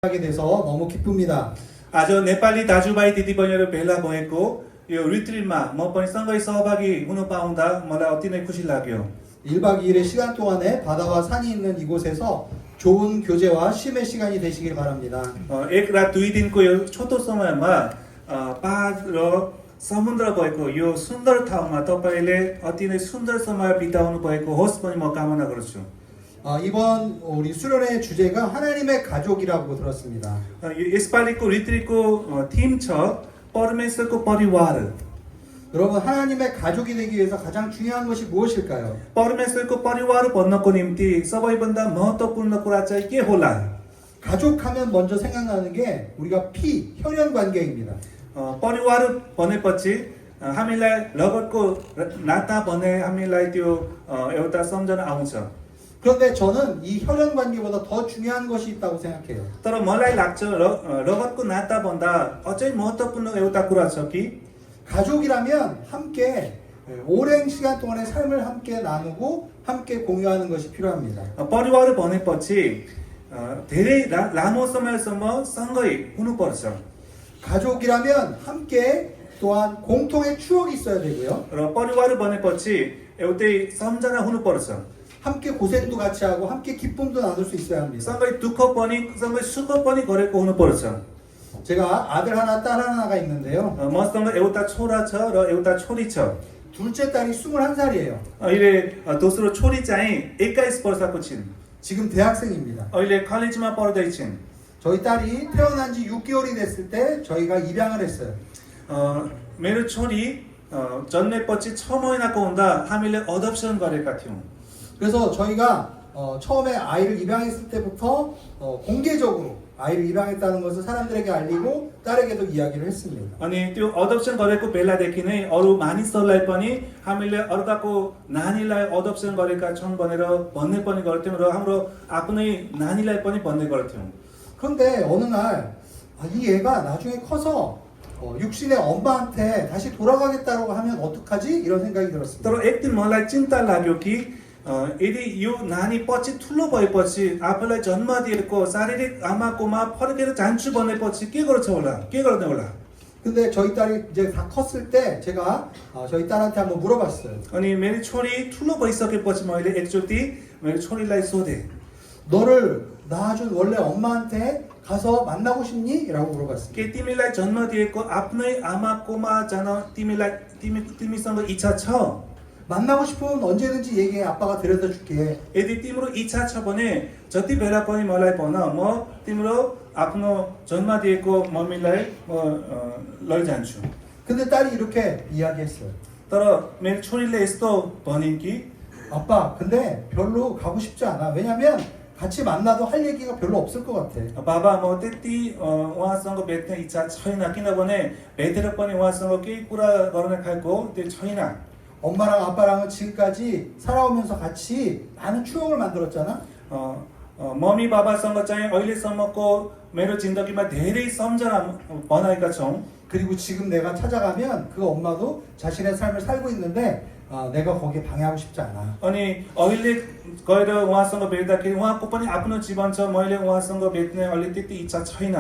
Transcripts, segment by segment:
하게 돼서 너무 기쁩니다. आज नेपाली दाजुभाइ दिदीबहिनीहरू भेला भएको यो रिट्रिटमा म पनि सँगै सहभागी हुन पाउँदा मलाई अति नै खुसी लाग्यो। 1박 2일의 시간 동안에 바다와 산이 있는 이곳에서 좋은 교제와 심의 시간이 되시길 바랍니다. एक रात दुई दिनको यो छोटो समयमा पहाड र समुद्र भएको यो सुन्दर ठाउँमा तपाईले अति नै सुन्दर समय बिताउनु भएको होस् पनि म कामना गर्छु। 이번 우리 수련의 주제가 하나님의 가족이라고 들었습니다. यसपालिको रिट्रिटको थिम छ परमेश्वरको परिवार। 여러분, 하나님의 가족이 되기 위해서 가장 중요한 것이 무엇일까요? परमेश्वरको परिवार बन्नको निम्ति सबैभन्दा महत्त्वपूर्ण कुरा चाहिँ के होला? 가족하면 먼저 생각나는 게 우리가 혈연 관계입니다. परिवार भनेपछि हामीलाई लगतको नाता भने हामीलाई त्यो एउटा सम्झना आउँछ। 그런데 저는 이 혈연 관계보다 더 중요한 것이 있다고 생각해요. तर मलाई लाग्छ रगतको नाता भन्दा अझै महत्त्वपूर्ण एउटा कुरा छ कि 가족이라면 함께 오랜 시간 동안의 삶을 함께 나누고 함께 공유하는 것이 필요합니다. परिवार भनेपछि धेरै लामो समयसम्म सँगै हुनुपर्छ। 가족이라면 함께 또한 공통의 추억이 있어야 되고요. र परिवार भनेपछि एउटै सम्झना हुनुपर्छ। 함께 고생도 같이 하고 함께 기쁨도 나눌 수 있어야 합니다. सँगै दुःख पनि सँगै सुख पनि गरेको हुनुपर्छ। 제가 아들 하나 딸 하나가 있는데요. मसँग एउटा छोरा छ र एउटा छोरी छ। 둘째 딸이 21살이에요. अहिले दोस्रो छोरी चाहिँ 21 वर्षको छिन्। 지금 대학생입니다. अहिले कलेजमा पढ्दैछिन्। 저희 딸이 태어난 지 6개월이 됐을 때 저희가 입양을 했어요. मेरो छोरी जन्मेपछि 6 महिनाको हुँदा हामीले अडप्सन गरेका थियौँ। 그래서 저희가 처음에 아이를 입양했을 때부터 공개적으로 아이를 입양했다는 것을 사람들에게 알리고 딸에게도 이야기를 했습니다. अनि त्यो अडप्सन गरेको बेलादेखि नै अरू मानिसहरूलाई पनि हामीले अर्काको नानीलाई अडप्सन गरेका छौँ भनेर भन्ने पनि गर्थ्यौँ र हाम्रो आफ्नै नानीलाई पनि भन्ने गर्थ्यौँ। 그런데 어느 날 이 애가 나중에 커서 육신의 엄마한테 다시 돌아가겠다고 하면 어떡하지? 이런 생각이 들었습니다. तर एक दिन मलाई चिन्ता लाग्यो कि यदि यो नानी पछि ठुलो भएपछि आफूलाई जन्म दिएको शारीरिक आमाकोमा फर्केर जान्छु भनेपछि के गर्छ होला, के गर्ने होला? 근데 저희 딸이 이제 다 컸을 때 제가 저희 딸한테 한번 물어봤어요. अनि मेरो छोरी ठुलो भइसकेपछि मैले एकचोटि मेरो छोरीलाई सोधेँ, 너를 낳아준 원래 엄마한테 가서 만나고 싶니? 라고 물어봤습니다. के तिमीलाई जन्म दिएको आफ्नै आमाकोमा जान तिमीसँग इच्छा छ? 만나고 싶으면 언제든지 얘기해. 아빠가 데려다 줄게. यदि तिम्रो इच्छा छ भने जति बेला पनि मलाई भन, म तिम्रो आफ्नो जन्म दिएको मम्मीलाई लैजान्छु। 근데 딸이 이렇게 इ야기했어요. तर मेरो छोरीले यस्तो भनिन् कि 아빠, 근데 별로 가고 싶지 않아. 왜냐면 같이 만나도 할 얘기가 별로 없을 것 같아. बाबा म त्यति उहाँसँग भेट्ने इच्छा छैन, किनभने भेटेर पनि उहाँसँग केही कुरा गर्ने खालको त्यो छैन। 엄마랑 아빠랑은 지금까지 살아오면서 같이 많은 추억을 만들었잖아. मम्मी बाबासँग चाहिँ अहिलेसम्मको मेरो जिन्दगीमा धेरै सम्झना बनाएका छौँ। 그리고 지금 내가 찾아가면 그 엄마도 자신의 삶을 살고 있는데 내가 거기에 방해하고 싶지 않아. अनि अहिले गएर उहाँसँग भेट्दाखेरि उहाँको पनि आफ्नो जीवन छ, मैले उहाँसँग भेट्ने अहिले त्यति इच्छा छैन।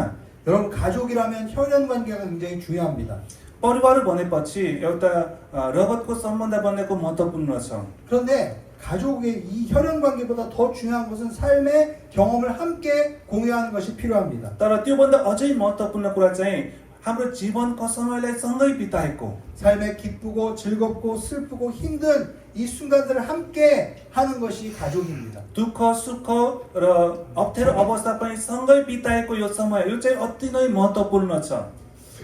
여러분, 가족이라면 혈연 관계가 굉장히 중요합니다. परिवार भनेपछि एउटा रगतको सम्बन्ध बनेको महत्त्वपूर्ण छ। 그런데 가족의 이 혈연 관계보다 더 중요한 것은 삶의 경험을 함께 공유하는 것이 필요합니다. तर त्योभन्दा अझै महत्त्वपूर्ण कुरा चाहिँ हाम्रो जीवनको समयलाई सँगै बिताएको, 삶의 기쁘고 즐겁고 슬프고 힘든 이 순간들을 함께 하는 것이 가족입니다. दुःख सुख र अप्ठ्यारो अवस्था पनि सँगै बिताएको यो समय, यो चाहिँ अति नै महत्त्वपूर्ण छ।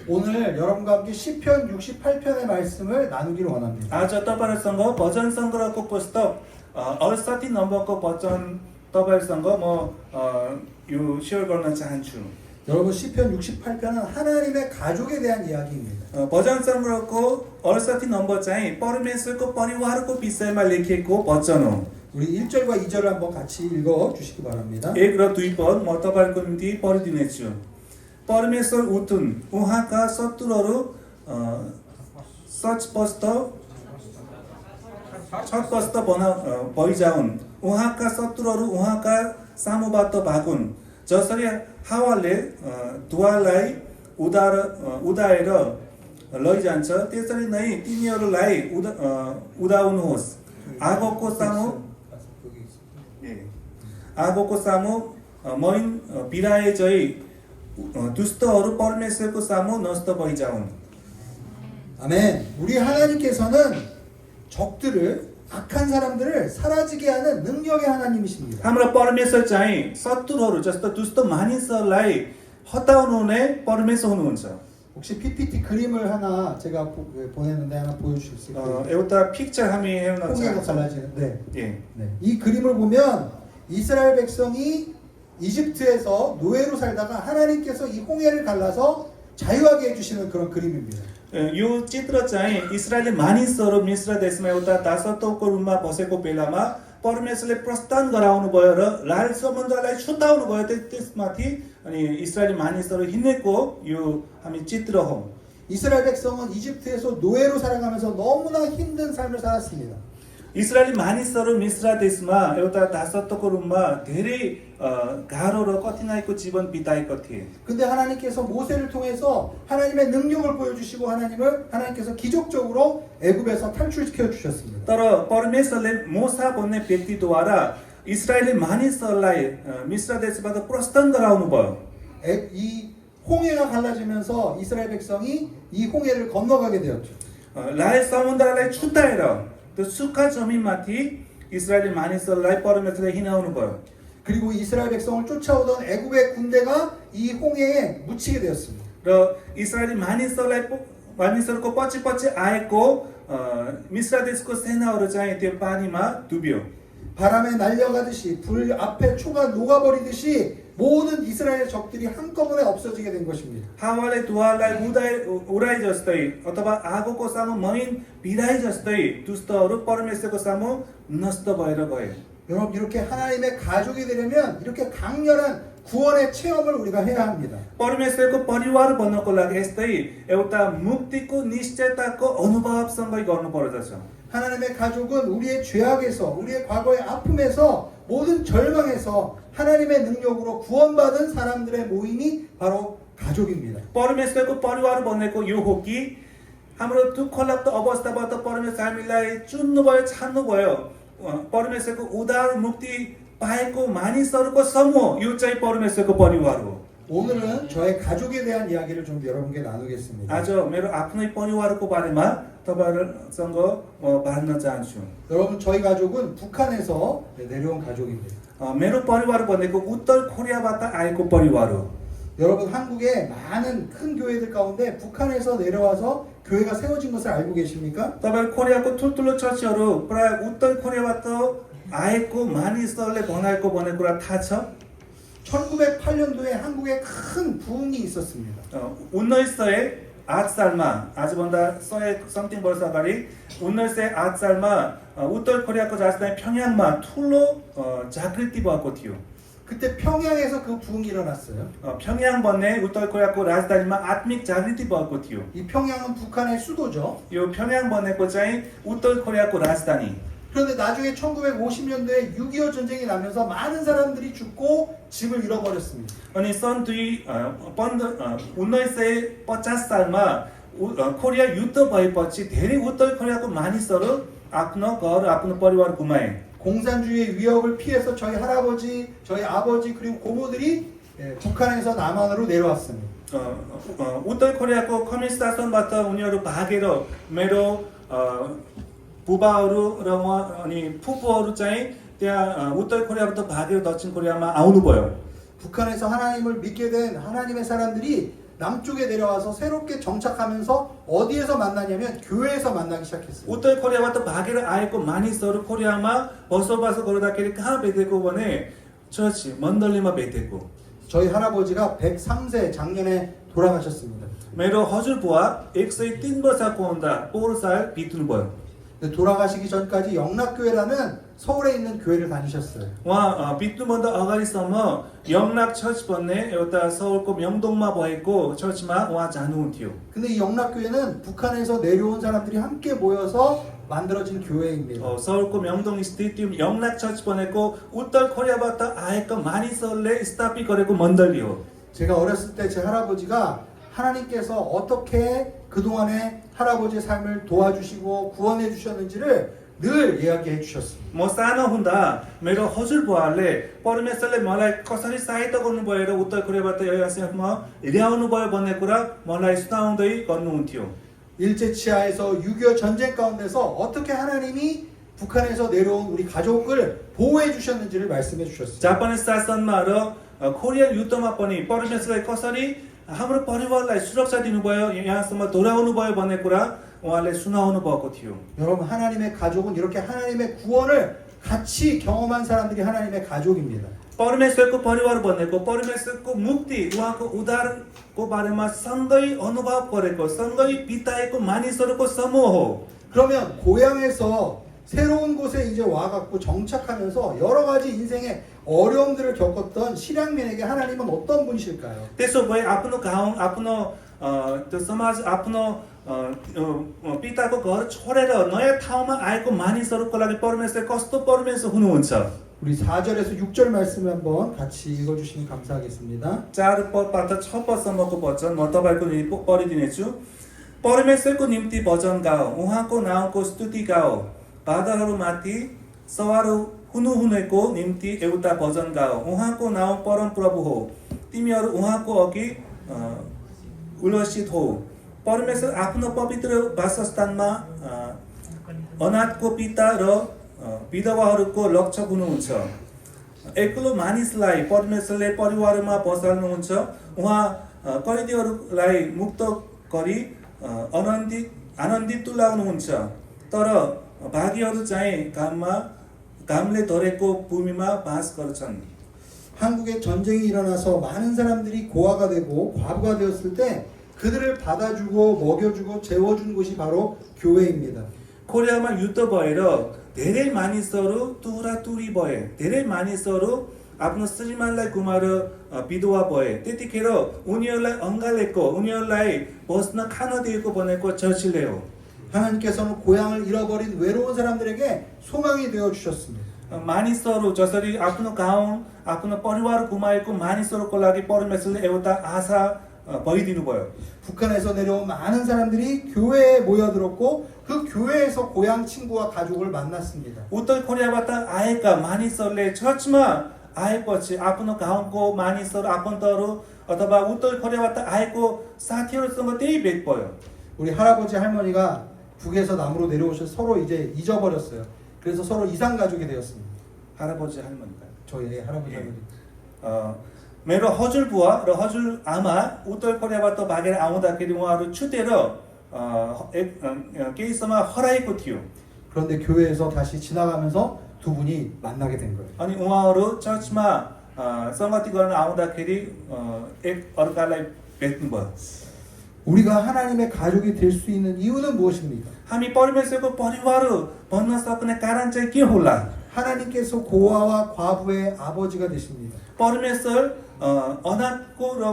오늘 여러분과 함께 시편 68편의 말씀을 나누기를 원합니다. आज तपाईहरुसँग भजन संग्रहको पुस्तक 68 नम्बरको वचन तपाईहरुसँग म यो शेयर गर्न चाहन्छु। 여러분, 시편 68편은 하나님의 가족에 대한 이야기입니다. भजन संग्रहको 68 नम्बर चाहिँ परमेश्वरको परिवारको विषयमा लेखिएको वचन हो। 우리 1절과 2절을 한번 같이 읽어 주시기 바랍니다. 1 र 2 पद म तपाईहरुको निम्ति पढिदिनेछु। परमेश्वर उठुन्, उहाँका शत्रुहरू छटपस्ट भइजाउन्, उहाँका शत्रुहरू उहाँका सामुबाट भागुन्, जसरी हावाले धुवालाई उदाएर लैजान्छ त्यसरी नै तिनीहरूलाई उदाउनुहोस् आगोको सामु मैन बिराए चाहिँ दुष्टहरू परमेश्वरको सामु नष्ट भइजाउन् 아멘. 우리 하나님께서는 적들을 악한 사람들을 사라지게 하는 능력의 하나님이십니다. हाम्रो परमेश्वर चाहिँ शत्रुहरू जस्तो दुष्ट मानिसहरूलाई हटाउनु हुने परमेश्वर हुनुहुन्छ 혹시 PPT 그림을 하나 제가 보냈는데 하나 보여주실 수 있어요? एउटा पिक्चर हामी हेर्न 홍해가 चाहन्छौँ 갈라지는데 예. 이 그림을 보면 이스라엘 백성이 이집트에서 노예로 살다가 하나님께서 이 홍해를 갈라서 자유하게 해주시는 그런 그림입니다. यो चित्र चाहिँ इस्रायली मानिसहरू मिश्र देशमा एउटा दासत्वको रूपमा बसेको बेलामा परमेश्वरले प्रस्थान गराउनु भयो र लाल समुद्रलाई छुटाउनु भयो त्यसमाथि अनि इस्रायली मानिसहरू हिँडेको यो हामी चित्र हो 이스라엘 백성은 이집트에서 노예로 살아가면서 너무나 힘든 삶을 살았습니다. इस्रायली मानिसहरू मिश्र देशमा एउटा दासत्वको रूपमा धेरै गाह्रो र कठिनाइको जीवन बिताएका थिए. 근데 하나님께서 모세를 통해서 하나님의 능력을 보여주시고 하나님께서 기적적으로 애굽에서 탈출시켜 주셨습니다. तर परमेश्वरले मोसा भन्ने व्यक्तिद्वारा इस्रायली मानिसहरूलाई मिश्र देशबाट प्रस्थान गराउनु भयो. 이 홍해가 갈라지면서 이스라엘 백성이 이 홍해를 건너가게 되었죠. लाल समुद्रलाई छुटाएर त्यो सुक्खा जमिनमाथि इस्रायली मानिसहरूलाई परमेश्वरले हिँडाउनु भयो. 그리고 이스라엘 백성을 쫓아오던 애굽의 군대가 이 홍해에 묻히게 되었습니다. र इस्रायली मानिसहरूको पछि पछि आएको मिश्र देशको सेनाहरू चाहिँ त्यो पानीमा डुब्यो. 바람에 날려가듯이 불 앞에 초가 녹아버리듯이 모든 이스라엘의 적들이 한꺼번에 없어지게 된 것입니다. हावाले धुवालाई उडाइ जस्तै अथवा आगोको सामु मैन बिराई जस्तै दुष्टहरू परमेश्वरको सामु नष्ट भएर गए. 여러분 이렇게 하나님의 가족이 되려면 इ렇게 강렬한 구원의 체험을 우리가 해야 합니다. परमेश्वरको परिवार बन्नको लागि यस्तै एउटा मुक्तिको निश्चयताको अनुभवसँगै गर्नु पर्दछ. 하나님의 가족은 우리의 죄악에서 우리의 과거의 아픔에서 모든 절망에서 하나님의 능력으로 구원받은 사람들의 모임이 바로 가족입니다. परमेश्वरको परिवार बनेको यो हो कि हाम्रो दुःखलाग्दो अवस्थाबाट परमेश्वर हामीलाई चुन्नुभयो छान्नुभयो परमेश्वरको उद्धार मुक्ति पाएको मानिसहरूको समूह यो चाहिँ परमेश्वरको परिवार हो. 오늘은 저의 가족에 대한 이야기를 좀 여러분께 나누겠습니다. आज मेरो आफ्नै परिवारको बारेमा तपाईहरुसँग बाँड्न चाहन्छु. 여러분 저희 가족은 북한에서 내려온 가족입니다. मेरो परिवार भनेको उत्तर कोरियाबाट आएको परिवार हो. 여러분 한국에 많은 큰 교회들 가운데 북한에서 내려와서 교회가 세워진 것을 알고 계십니까? तपाईहरु कोरियाको ठुलठुलो चर्चहरू प्राय उत्तर कोरियाबाट आएको मानिसहरूले बनाएको भन्ने कुरा थाहा छ? 1908년도에 한국에 큰 부흥이 있었습니다. 1908 सालमा आजभन्दा 100 समथिङ वर्ष अगाडि 1908 सालमा उत्तर कोरियाको राजधानी 평양मा ठुलो जागृति भएको थियो. 그때 평양에서 그 부흥이 일어났어요. 평양 भन्ने उत्तर कोरियाको राजधानीमा आत्मिक जागृति भएको थियो. 이 평양은 북한의 수도죠. यो 평양 भनेको चाहिँ उत्तर कोरियाको राजधानी. 그런데 나중에 1950년도에 6.25 전쟁이 나면서 많은 사람들이 죽고 집을 잃어버렸습니다. अनि सन् 1950 सालमा कोरिया युद्ध भएपछि धेरै उत्तर कोरियाको मानिसहरू आफ्नो घर आफ्नो परिवार गुमाए. 공산주의의 위협을 피해서 저희 할아버지, 저희 아버지 그리고 고모들이 북한에서 남한으로 내려왔습니다. उत्तर कोरियाको कम्युनिस्ट शासनबाट उनीहरू भागेर मेरो बुबाहरू र उहाँ अनि फुपूहरू चाहिँ त्यहाँ उत्तर कोरियाबाट भागेर दक्षिण कोरियामा आउनुभयो. 북한에서 하나님을 믿게 된 하나님의 사람들이 남쪽에 내려와서 새롭게 정착하면서 어디에서 만나냐면 교회에서 만나기 시작했어요. उत्तर कोरियाबाट भागेर आएको मानिसहरू कोरियामा बसोबास गर्दाखेरि कहाँ भेटेको भने चर्च मण्डलीमा भेटेको. 저희 할아버지가 103세 작년에 돌아가셨습니다. मेरो हजुरबुवा 103 वर्षको हुँदा पोहोर साल बित्नुभयो. 돌아가시기 전까지 영락교회라는 서울에 있는 교회를 다니셨어요. उहाँ बित्नुभन्दा अगाडिसम्म 영락 चर्च भन्ने एउटा 서울को 명동मा भएको चर्चमा उहाँ जानुहुन्थ्यो. 근데 이 영락교회는 북한에서 내려온 사람들이 함께 모여서 만들어진 교회입니다. 서울고 명동 स्टेडियम 영락 처치 보냈고 उत्तर 코리아부터 아예까 많이 설레 스타피 거래고 먼들리오. 제가 어렸을 때 제 할아버지가 하나님께서 어떻게 그동안에 할아버지의 삶을 도와주시고 구원해 주셨는지를 늘 이야기해 주셨습니다. म सानो हुँदा मेरो हजुरबुवाले परमेश्वरले मलाई कसरी सहायता गर्नुभयो र उत्तर कोरियाबाट यो आश्रममा ल्याउनु भयो भन्ने कुरा मलाई सुनाउँदै गर्नुहुन्थ्यो. 일제치하에서 6.25 전쟁 가운데서 어떻게 하나님이 북한에서 내려온 우리 가족을 보호해 주셨는지를 말씀해 주셨습니다. जापानिज शासनमा र कोरियन युद्धमा पनि परमेश्वरले कसरी हाम्रो परिवारलाई सुरक्षा दिनुभयो, यहाँसम्म दोहोऱ्याउनु भयो भन्ने कुरा उहाँले सुनाउनु भएको थियो. 여러분 하나님의 가족은 이렇게 하나님의 구원을 같이 경험한 사람들이 하나님의 가족입니다. परमेश्वरको परिवार भनेको परमेश्वरको मुक्ति उहाँको उद्धारको बारेमा सँगै अनुभव गरेको सँगै बिताएको मानिसहरूको समूह हो. 그러면 고향에서 새로운 곳에 이제 와갖고 정착하면서 여러 가지 인생의 어려움들을 겪었던 실향민에게 하나님은 어떤 분이실까요? त्यसो भए आफ्नो गाउँ आफ्नो त्यो समाज आफ्नो पिताको घर छोडेर नयाँ ठाउँमा आएको मानिसहरूको लागि परमेश्वर कस्तो परमेश्वर हुनुहुन्छ. 우리 4절에서 6절 말씀을 한번 같이 읽어주시면 감사하겠습니다. 4पदबाट 6पदसम्मको वचन म तपाईँको निम्ति पढिदिनेछु. परमेश्वरको निम्ति भजन गाओ, उहाँको नाउँको स्तुति गाओ, बादलहरूमाथि सवार हुनुहुनेको निम्ति एउटा भजन गाओ, उहाँको नाउँ परम प्रभु हो, तिमीहरू उहाँको अघि उल्लसित हो. परमेश्वर आफ्नो पवित्र वासस्थानमा अनाथको पिता र विधवाहरूको रक्षक हुनुहुन्छ. एक्लो मानिसलाई परमेश्वरले परिवारमा बसाल्नुहुन्छ. उहाँ कैदीहरूलाई मुक्त गरी आनन्दित तुल्याउनुहुन्छ. तर भागीहरू चाहिँ घामले धरेको भूमिमा बास गर्छन्. 한국에 전쟁이 일어나서 많은 사람들이 고아가 되고 과부가 되었을 때 그들을 받아주고 먹여주고 재워준 곳이 바로 교회입니다. कोरियामा युद्ध भएर धेरै मानिसहरू तुरातुरी भए, धेरै मानिसहरू आफ्नो श्रीमानलाई गुमाएर विधवा भए. त्यतिखेर उनीहरूलाई अँगालेको, उनीहरूलाई बस्न खान दिएको भनेको चर्चिले हो. 하나님께서는 고향을 잃어버린 외로운 사람들에게 소망이 되어 주셨습니다. मानिसहरू जसरी आफ्नो गाउँ आफ्नो परिवार गुमाएको मानिसहरूको लागि परमेश्वरले एउटा आशा भइदिनु भयो. 북한에서 내려온 많은 사람들이 교회에 모여들었고 그 교회에서 고향 친구와 가족을 만났습니다. उत्तर कोरियाबाट आएका मानिसहरूले चर्चमा आएपछि आफ्नो गाउँको मानिसहरू आफन्तहरू अथवा उत्तर कोरियाबाट आएको साथीहरूसँग त्यही भेट भयो. 우리 할아버지 할머니가 북에서 남으로 내려오셔서 서로 이제 잊어버렸어요. 그래서 서로 이상 가족이 되었습니다. 할아버지 할머니가 저희 할아버지 예. 할머니. मेरो हजुरबुवा र हजुरआमा उत्तर कोरियाबाट भागेर आउँदाखेरि उहाँहरू छुटेर केही समय हराएको थियो. 그런데 교회에서 다시 지나가면서 두 분이 만나게 된 거예요. अनि उहाँहरू चर्चमा संगति गर्न आउँदाखेरि एक अर्कालाई भेट्नुभयो. 우리가 하나님의 가족이 될 수 있는 이유는 무엇입니까? हामी परमेश्वरको परिवार भन्न सक्ने कारण चाहिँ के होला? 하나님께서 고아와 과부의 아버지가 되십니다. परमेश्वर अनाथको र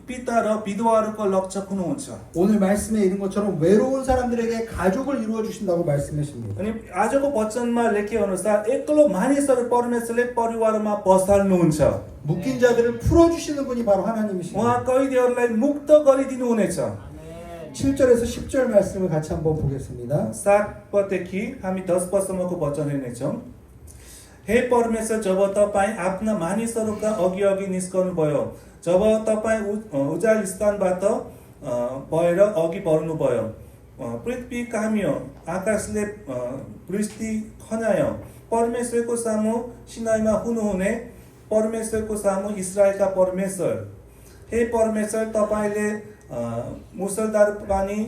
पिता र विधवाहरूको रक्षक हुनुहुन्छ. 오늘 말씀에 있는 것처럼 외로운 사람들에게 가족을 이루어 주신다고 말씀하십니다. अनि आजको वचनमा लेखे अनुसार एक्लो मानिसहरू परमेश्वरले परिवारमा बसाल्नुहुन्छ. 묶인 자들을 풀어 주시는 분이 바로 하나님이십니다. उहाँ कैदीहरूलाई मुक्त गरिदिनु हुनेछ. 7절에서 10절 말씀을 같이 한번 보겠습니다. 7पददेखि हामी 10पदसम्मको वचन हेर्नेछौँ. हे परमेश्वर, जब तपाईँ आफ्ना मानिसहरूका अघि अघि निस्कनुभयो, जब तपाईँ उजाड स्थानबाट भएर अघि बढ्नुभयो, पृथ्वी काम्यो, आकाशले वृष्टि खन्यायो, परमेश्वरको सामु सिनाईमा हुनुहुने परमेश्वरको सामु इस्राएलका परमेश्वर, हे परमेश्वर, तपाईँले मुसलधार पानी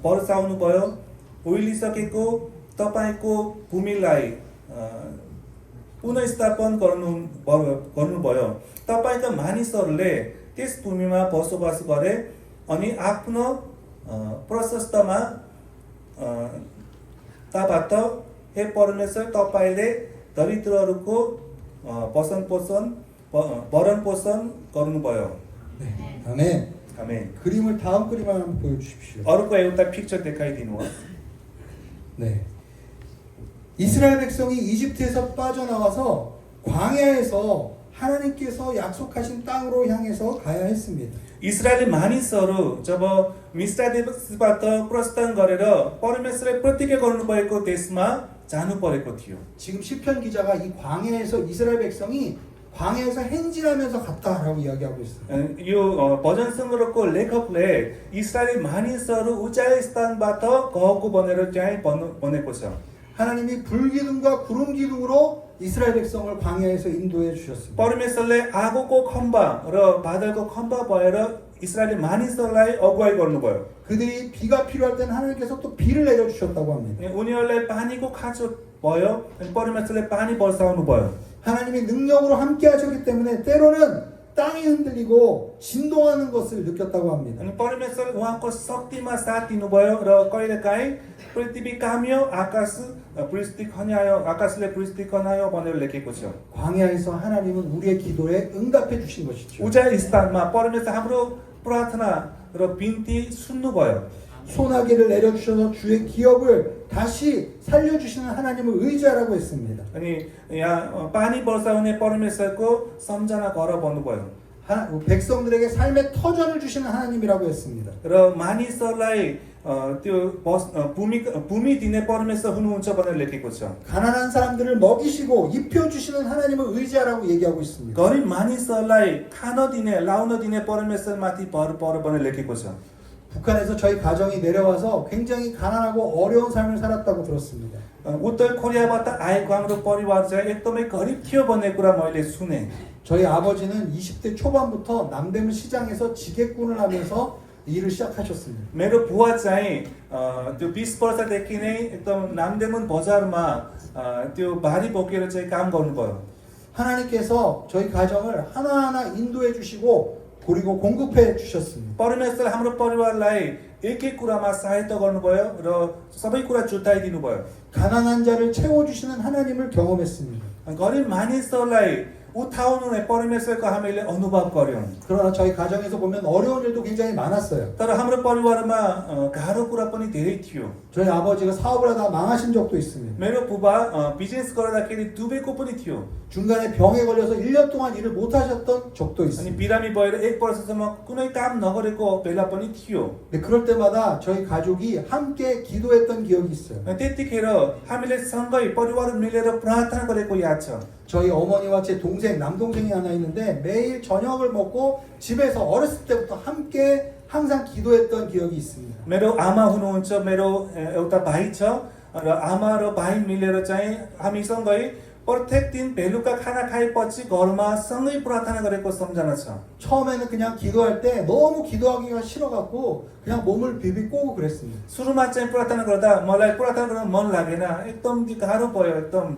बर्साउनुभयो, उहिलिसकेको तपाईँको भूमिलाई पुनर्स्थापन गर्नुभयो. तपाईँका मानिसहरूले त्यस भूमिमा बसोबास गरे अनि आफ्नो प्रशस्तमा ताबाट हे परमेश्वर, तपाईँले दरिद्रहरूको भरण पोषण गर्नुभयो. 아멘. 아멘. 그림을 다음 그림 한번 보여주십시오. अर्को एउटा पिक्चर देखाइदिनुहोस्. 네. 이스라엘 백성이 이집트에서 빠져나와서 광야에서 하나님께서 약속하신 땅으로 향해서 가야 했습니다. इस्राएली मानिसहरू जब मिस्रा देशबाट प्रस्थान गरेर परमेश्वरले प्रतिज्ञा गर्नुभएको देशमा जानु परेको थियो. 지금 시편 기자가 이 광야에서 이스라엘 백성이 광야에서 행진하면서 갔다라고 이야기하고 있어요. यो भजन सङ्ग्रहको लेखकले इस्राएली मानिसहरू उचाइ स्थानबाट गएको भनेर चाहिँ भनेको छ. 하나님이 불기둥과 구름 기둥으로 이스라엘 백성을 광야에서 인도해 주셨습니다. परमेश्वरले आगोको खम्बा र बादलको खम्बा भएर इस्राएली मानिसहरूलाई अगुवाई गर्नुभयो. 그들이 비가 필요할 때는 하나님께서 또 비를 내려 주셨다고 합니다. उनीहरूलाई पानीको खाँचो भयो अनि परमेश्वरले पानी बर्साउनु भयो. 하나님이 능력으로 함께 하셨기 때문에 때로는 땅이 흔들리고 진동하는 것을 느꼈다고 합니다. अनि परमेश्वर उहाँको शक्तिमा साथ दिनुभयो र कहिलेकाहीँ पृथ्वी काम्यो आकाशले पृथ्वी खनायो भनेर लेखेको छ. 광야에서 하나님은 우리의 기도에 응답해 주신 것이죠. उचाइ स्थानमा परमेश्वर हाम्रो प्रार्थना र बिन्ती सुन्नुभयो. 소나기를 내려주셔서 주의 기업을 다시 살려주시는 하나님을 의지하라고 했습니다. अनि यहाँ पानी बर्साउने परमेश्वरको सम्झना गर भन्नुभयो. 백성들에게 삶의 터전을 주시는 하나님이라고 했습니다. र मानिसहरूलाई त्यो भूमि दिने परमेश्वर हुनुहुन्छ भनेर लेखेको छ. 가난한 사람들을 먹이시고 입혀주시는 하나님을 의지하라고 얘기하고 있습니다. गरिब मानिसहरूलाई खान दिने लाउन दिने परमेश्वरमाथि भर पर भनेर लेखेको छ. 북한에서 저희 가정이 내려와서 굉장히 가난하고 어려운 삶을 살았다고 들었습니다. उत्तर कोरियाबाट आएको हाम्रो परिवार चाहिँ एकदमै गरिब थियो भन्ने कुरा मैले सुने. 저희 아버지는 20대 초반부터 남대문 시장에서 지게꾼을 하면서 일을 시작하셨습니다. मेरो बुवा चाहिँ त्यो 20 वर्षदेखि नै एकदम नामदेवन बजारमा त्यो भारी बोकेर चाहिँ काम गर्नुभयो. 하나님께서 저희 가정을 하나하나 인도해 주시고 그리고 공급해 주셨습니다. परमेश्वर हाम्रो परिवारलाई एक एक कुरामा सहायता गर्नुभयो र सबै कुरा जुटाइदिनु भयो. 가난한 자를 채워 주시는 하나님을 경험했습니다. गरिब मानिसहरूलाई उठाउनु परमेश्वरको हामीले अनुभव गर्यौं. 그러나 저희 가정에서 보면 어려운 일도 굉장히 많았어요. तर हाम्रो परिवारमा गाह्रो कुरा पनि धेरै थियो. 저희 아버지가 사업을 하다 망하신 적도 있습니다. मेरो बुबा बिजनेस गर्दाखेरि डुबेको पनि थियो. 중간에 병에 걸려서 1년 동안 일을 못 하셨던 적도 अनि 있습니다. बिरामी भएर 1 वर्षसम्म कुनै काम नगरेको बेला पनि थियो. 근데 그럴 때마다 저희 가족이 함께 기도했던 기억이 있어요. त्यतिखेर हामीले सँगै परिवार मिलेर प्रार्थना गरेको याद छ. 저희 어머니와 제 동생, 남동생이 하나 있는데 매일 저녁을 먹고 집에서 어렸을 때부터 함께 항상 기도했던 기억이 있습니다. मेरो आमा हुनुहुन्छ, मेरो एउटा भाइ छ र आमा र भाइ मिलेर चाहिँ हामी सँगै प्रत्येक दिन बेलुका खाना खाएपछि घरमा सँगै प्रार्थना गरेको सम्झना छ. 처음에는 그냥 기도할 때 너무 기도하기가 싫어갖고 그냥 몸을 비비 꼬고 그랬습니다. सुरुमा चाहिँ प्रार्थना गर्दा मलाई प्रार्थना गर्न मन लागेन. एकदम गाह्रो भयो. एकदम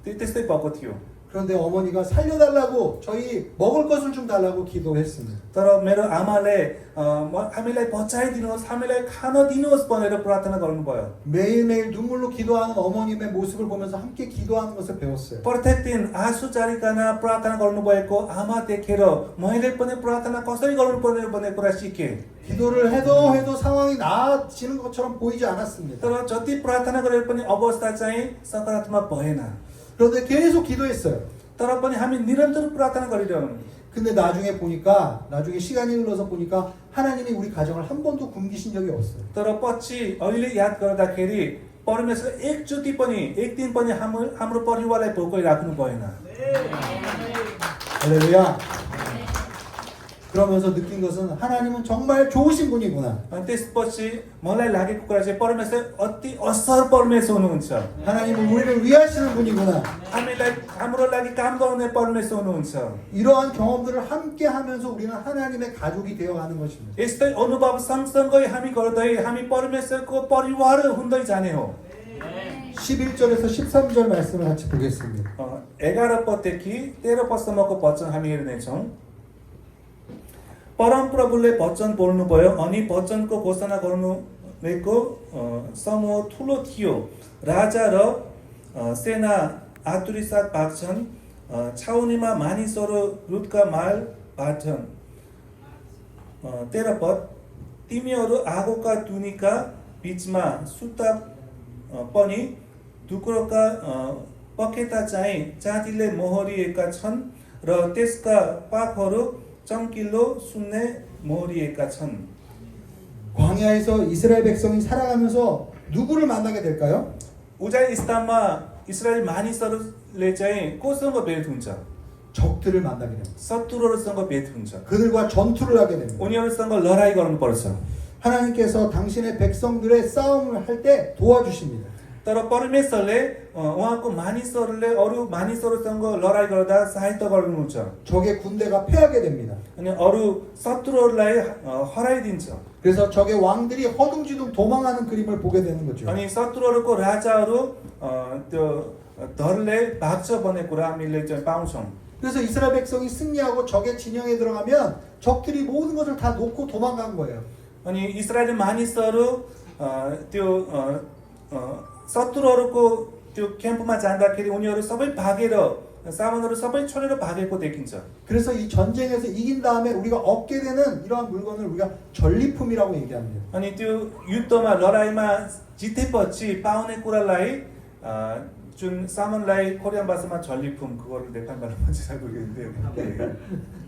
त्यस्तै भएको थियो. 그런데 어머니가 살려달라고 저희 먹을 것을 좀 달라고 기도했습니다. तर मेरो आमाले हामीलाई बचाइदिनुहोस्, हामीलाई खान दिनुहोस् भनेर प्रार्थना गर्नुभयो. 매일매일 눈물로 기도하는 어머님의 모습을 보면서 함께 기도하는 것을 배웠어요. प्रत्येक दिन आँसु झारिकन प्रार्थना गर्नुभएको आमा देखेर मैले पनि प्रार्थना कसरी गर्नुपर्ने भन्ने कुरा सिकेँ. 기도를 해도 상황이 나아지는 것처럼 보이지 않았습니다. तर जति प्रार्थना गरे पनि अवस्था चाहिँ सकारात्मक भएन. 그런데 계속 기도했어요. तर पनि हामी निरन्तर प्रार्थना गरिरहौँ. 근데 나중에 시간이 흘러서 보니까 하나님이 우리 가정을 한 번도 굶기신 적이 없어요. तर पछि अहिले याद गर्दाखेरि परमेश्वर एकचोटि पनि एक दिन पनि हाम्रो परिवारलाई भोकै राख्नु भएन. 할렐루야. 그러면서 느낀 것은 하나님은 정말 좋으신 분이구나. त्यसपछि मलाई लागेको कुरा चाहिँ परमेश्वर अति असल परमेश्वर हुनुहुन्छ. 하나님은 우리를 위하시는 분이구나. हाम्रो लागि काम गर्ने परमेश्वर हुनुहुन्छ. 이러한 경험들을 함께 하면서 우리는 하나님의 가족이 되어가는 것입니다. यस्तै अनुभव सँगसँगै हामी गर्दै हामी परमेश्वरको परिवार हुँदै जाने हो. 11절에서 13절 말씀을 같이 보겠습니다. 11 पददेखि 13 पदसम्मको वचन हामी हेर्नेछौँ. परमप्रभुले वचन बोल्नुभयो अनि वचनको घोषणा गर्नुभएको समूह ठुलो थियो. राजा र सेना आतुरीसाथ भाग्छन्. छाउनीमा मानिसहरू रुटका माल बाँड्छन्. 13 पद. तिमीहरू आगोका टुनीका बीचमा सुत्दा पनि टुक्रोका पखेटा चाहिँ चाँदीले मोहरिएका छन् र त्यसका पाखहरू चम्किलो सुनले मोहरिएका छन्. 광야에서 이스라엘 백성이 살아가면서 누구를 만나게 될까요? उजाइ स्थानमा इस्रायल मानिसहरूले चाहिँ कोसँग भेट हुन्छ? 적들을 만나게 됩니다. शत्रुहरूसँग भेट हुन्छ. 그들과 전투를 하게 됩니다. उनीहरूसँग लडाइँ गर्नुपर्छ. 하나님께서 당신의 백성들의 싸움을 할 때 도와주십니다. तर परमेश्वरले उहाँको मानिसहरूले अरू मानिसहरूसँग लडाइँ गर्दा सहायता गर्नुहुन्छ. 적의 군대가 패하게 됩니다. अनि अरू शत्रुहरूलाई हराइदिन्छ. 그래서 적의 왕들이 허둥지둥 도망하는 그림을 보게 되는 거죠. अनि शत्रुहरूको राजाहरू त्यो डरले भाग्छ भन्ने कुरा हामीले चाहिँ पाउँछौँ. 그래서 이스라엘 백성이 승리하고 적의 진영에 들어가면 적들이 모든 것을 다 놓고 도망간 거예요. अनि इस्रायली मानिसहरू त्यो शत्रुहरूको त्यो क्याम्पमा जाँदाखेरि उनीहरू सबै भागेर सामानहरू सबै छोडेर भागेको देखिन्छ. 그래서 이 전쟁에서 이긴 다음에 우리가 얻게 되는 이러한 물건을 우리가 전리품이라고 얘기합니다. अनि त्यो युद्धमा लडाइँमा जितेपछि पाउने कुरालाई जुन सामानलाई कोरियन भाषामा 전리품 그거를 नेपाली 뭔지 잘 모르겠는데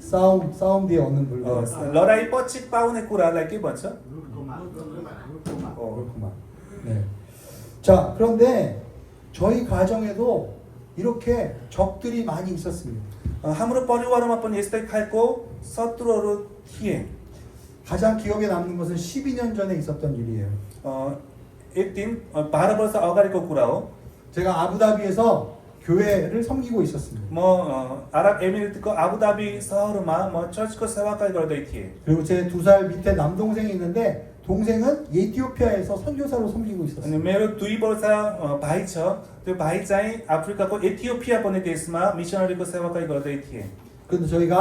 싸움 뒤에 얻는 물건. लडाइँपछि पाउने कुरालाई के भन्छ? 그렇구만. 네. 자, 그런데 저희 가정에도 이렇게 적들이 많이 있었습니다. हाम्रो परिवारमा पनि यस्तै खालको शत्रुहरू थिए. 가장 기억에 남는 것은 12년 전에 있었던 일이에요. एक दिन 12 वर्ष अगाडिको कुरा हो. 제가 아부다비에서 교회를 섬기고 있었습니다. म 아랍 에미리트को 아부다비 सहरमा म चर्चको सेवाकाई गर्दै थिएँ. 그리고 제 2살 밑에 남동생이 있는데 동생은 에티오피아에서 선교사로 섬기고 अनि 있었어요. मेरो 2 वर्ष भाइ छ. त्यो भाइ चाहिँ अफ्रिकाको एथियोपिया भन्ने देशमा मिसनरीको सेवाकाई गर्दै थिए. 그런데 저희가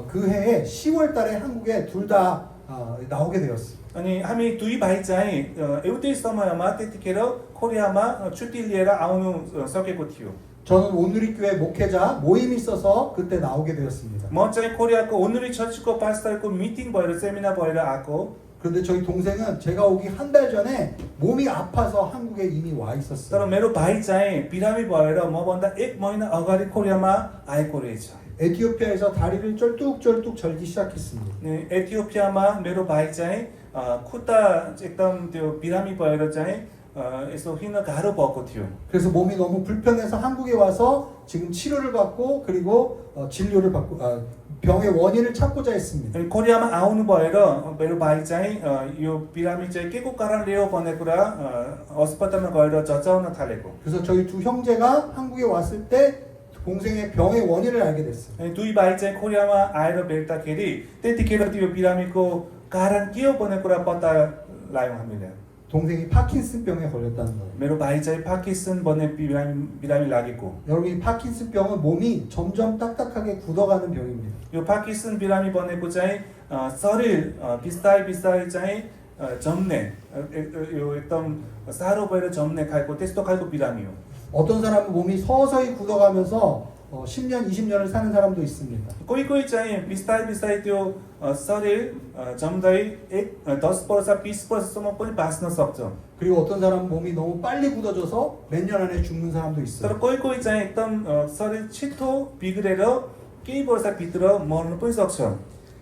그 해에 10월 달에 한국에 둘 다 나오게 되었어요. अनि हामी दुई भाइ चाहिँ एउटै समयमा त्यतिखेर कोरियामा छुट्टी लिएर आउनु सकेको थियो. 저는 온누리교회 목회자 모임이 있어서 그때 나오게 되었습니다. म चाहिँ कोरियाको ओनुरी चर्चको पास्टरको मिटिङ भएर सेमिनार भएर आएको. 그런데 저희 동생은 제가 오기 한 달 전에 몸이 아파서 한국에 이미 와 तर 있었어요. मेरो भाइ चाहिँ बिरामी भएर मभन्दा 1 महिना अगाडि कोरियामा आएको रहेछ. 에티오피아에서 다리를 쩔뚝쩔뚝 절기 시작했습니다. अनि एथियोपियामा मेरो भाइ चाहिँ खुट्टा एकदम त्यो बिरामी भएर चाहिँ यसो हिँड्न गाह्रो भएको थियो. 그래서 몸이 너무 불편해서 한국에 와서 지금 치료를 받고 그리고 진료를 받고 병의 원인을 찾고자 했습니다. अनि कोरियामा आउनु भएर मेरो भाइ चाहिँ यो बिरामी चाहिँ के को कारणले हो भन्ने कुरा अस्पतालमा गएर जचाउन थालेको. 그래서 저희 두 형제가 한국에 왔을 때 동생의 병의 원인을 알게 됐어요. अनि दुई भाइ चाहिँ कोरियामा आएर भेट्दाखेरि त्यतिखेर त्यो बिरामीको कारण के हो भन्ने कुरा पत्ता लाग्यो हामीले. 동생이 파킨슨병에 걸렸다는 거예요. मेरो भाइ चाहिँ पार्किन्सन भन्ने बिरामी लागेको. 여러분 이 파킨슨병은 몸이 점점 딱딱하게 굳어가는 병입니다. यो पार्किन्सन बिरामी भनेको चाहिँ शरीर बिस्तारै बिस्तारै चाहिँ जम्ने यो एकदम साह्रो भएर जम्ने खालको त्यस्तो खालको बिरामी हो. 어떤 사람은 몸이 서서히 굳어가면서 10년, 20년을 사는 사람도 있습니다. कोही कोही चाहिँ बिस्तारै बिस्तारै त्यो शरीर जम्दै 10 वर्ष 20 वर्षसम्म पनि बाँच्न सक्छ. 그리고 어떤 사람은 몸이 너무 빨리 굳어져서 몇 년 안에 죽는 사람도 तर 있어요. कोही कोही चाहिँ एकदम शरीर छिटो बिग्रेर केही वर्षभित्र मर्नु पनि सक्छ.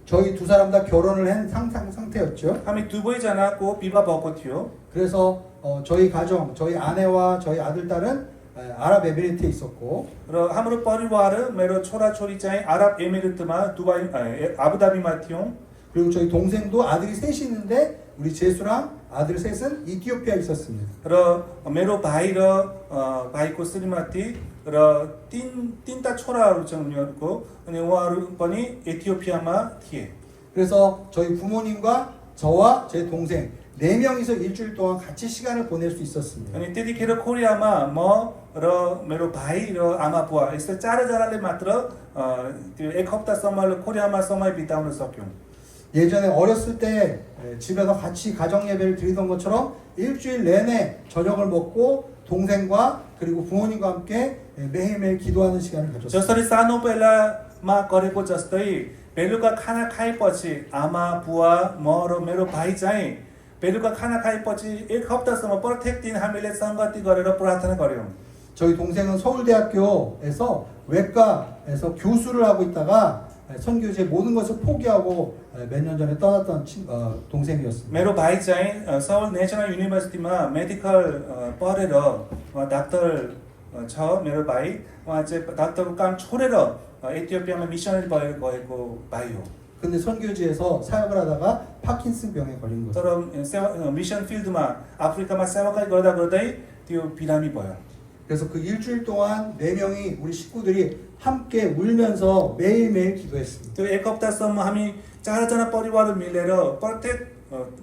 저희 두 사람 다 결혼을 한 상태였죠. हामी दुवैजनाको विवाह भएको थियो. 그래서 저희 가정, 저희 아내와 저희 아들, 딸은 아랍에미리트에 있었고 र हाम्रो परिवार मेरो छोराछोरी चाहिँ 아랍 에미리트मा 두바이 아부다비मा थियौँ. 그리고 저희 동생도 아들이 셋이 있는데 우리 제수랑 아들 셋은 이티오피아에 있었습니다. र मेरो भाइ र भाइको श्रीमती र तीनटा छोराहरू छन् उनीहरूको. अनि उहाँहरू पनि एथियोपियामा थिए. 그래서 저희 부모님과 저와 제 동생 4명이서 일주일 동안 같이 시간을 보낼 수 있었습니다. अनि त्यतिखेर कोरियामा म र मेरो भाइ र आमा बुवा यस्तो चारजनाले मात्र त्यो एक हप्तासम्म कोरियामा समय बिताउन सक्यौँ. 예전에 어렸을 때 집에서 같이 가정 예배를 드리던 것처럼 일주일 내내 저녁을 먹고 동생과 그리고 부모님과 함께 매일매일 기도하는 시간을 가졌습니다. जसरी सानो बेलामा गरेको जस्तै बेलुका खाना खाएपछि आमा बुवा म र मेरो भाइ चाहिँ बेलुका खाना खाएपछि एक हप्तासम्म प्रत्येक दिन हामीले सङ्गति गरेर प्रार्थना गर्यौँ. 저희 동생은 서울대학교에서 외과에서 교수를 하고 있다가 선교지의 모든 것을 포기하고 몇 년 전에 떠났던 동생이었습니다. मेरो भाइ चाहिँ सौल नेसनल युनिभर्सिटीमा मेडिकल पढेर उहाँ डाक्टर छ मेरो भाइ. उहाँ चाहिँ डाक्टरको काम छोडेर इथियोपियामा मिसनरी भएर गएको भाइ हो. 근데 선교지에서 사역을 하다가 파킨슨 병에 걸린 거죠. तर मिसन फिल्डमा अफ्रिकामा सेवाकाई गर्दा गर्दै त्यो बिरामी भयो. 그래서 그 일주일 동안 4명이 우리 식구들이 함께 울면서 매일매일 기도했습니다. त्यो एक हप्तासम्म हामी 4जना परिवार मिलेर प्रत्येक